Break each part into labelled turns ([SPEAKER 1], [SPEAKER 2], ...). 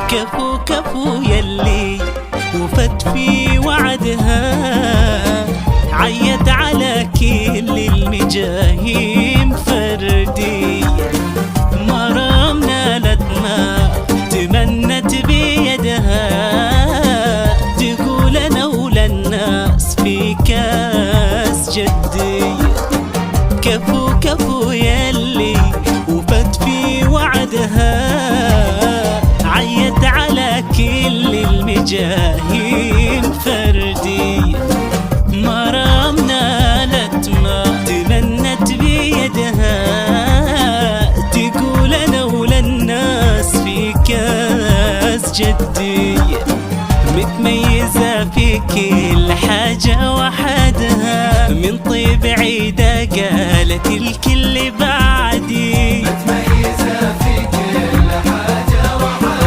[SPEAKER 1] كفو كفو يلي وفت في وعدها، عيد على كل المجاهيم فردي، مرام نالت ما تمنت بيدها، تقول انا وللناس في كاس جدي. كفو كفو يلي وفت في وعدها، عيد على كل المجاهيم فردي، مرام نالت ما تمنت بيدها، تقول انا وللناس في كاس جدي، متميزة في كل حاجة وحدها، من طيب عيدة قالت الكل بعدي،
[SPEAKER 2] متميزة في كل حاجة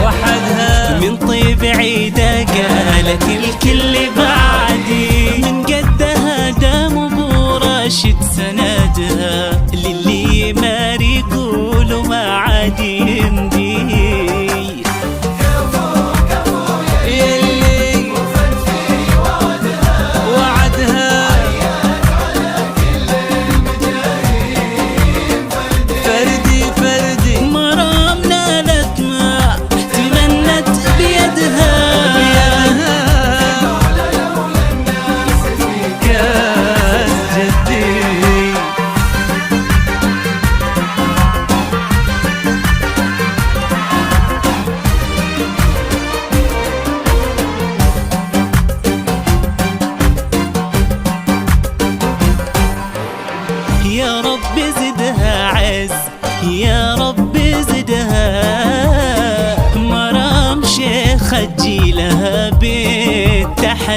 [SPEAKER 2] وحدها،
[SPEAKER 1] من طيب عيدة قالت الكل بعدي، من قدها دام ابو راشد سندها، للي يماري يقولوا ما عاد يمدي. يا رب زدها عز، يا رب زدها، مرام شيخ تجيلها بالتحدي،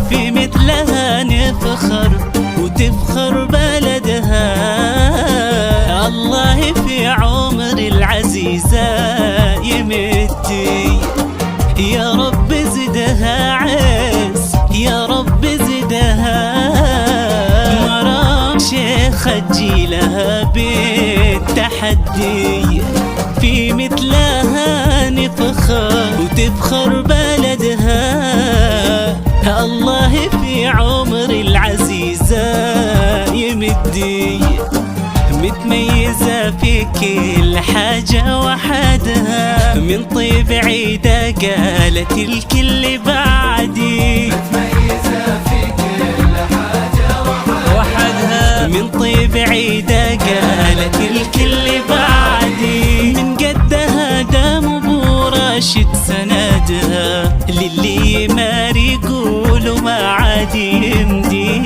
[SPEAKER 1] في مثلها نفخر وتفخر بلدها، الله في عمر العزيزة يمدي. يا رب زدها عز، يا رب زدها، شيخ تجيلها بالتحدي، في مثلها نفخر وتفخر بلدها، الله في عمر العزيزة يمدي، متميزة في كل حاجة وحدها، من طيب عيدة قالت الكل بعدي،
[SPEAKER 2] متميزة في كل حاجة وحدها،
[SPEAKER 1] من طيب عيدة قالت الكل بعدي، من قدها دام ابو راشد سندها، للي يماري يقولوا ما عاد يمدي.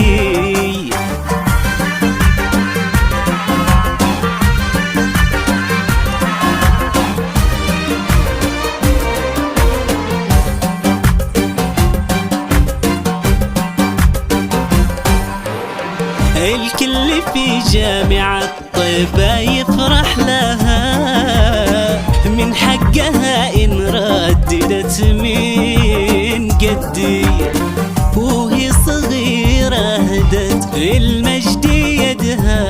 [SPEAKER 1] الكل في جامعة طيبة يفرح لها، من حقها إن رددت من قدي، وهي صغيرة هدت المجد يدها،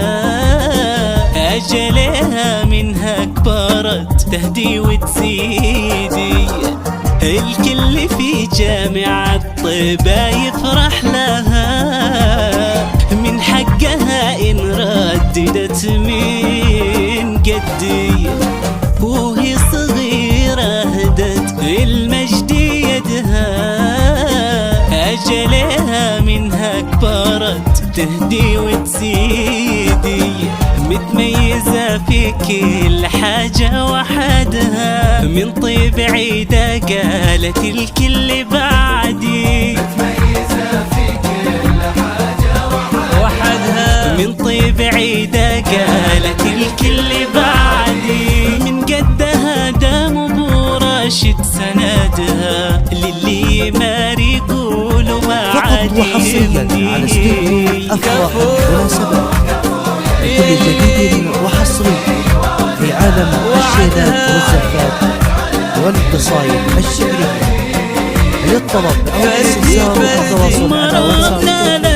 [SPEAKER 1] أجلها منها كبرت تهدي وتزيدي. الكل في جامعة طيبة يفرح لها، من حقها إن رددت من قدي، وهي صغيرة هدت المجد يدها، أجلها منها كبرت تهدي وتزيدي، متميزة في كل حاجة وحدها، من طيب عيدة قالت الكل بعدي،
[SPEAKER 2] متميزة في كل حاجة وحدها،
[SPEAKER 1] من طيب عيدة قالت الكل بعدي، من قدها دام ابو راشد سندها، للي يماري يقولوا ما عاد
[SPEAKER 3] وحصريا على استوديو أفراح المناسبات، كل جديد وحصري في عالم زينب والزفات والقصايد الشعرية. للطلب أو الاستفسار التواصل على واتساب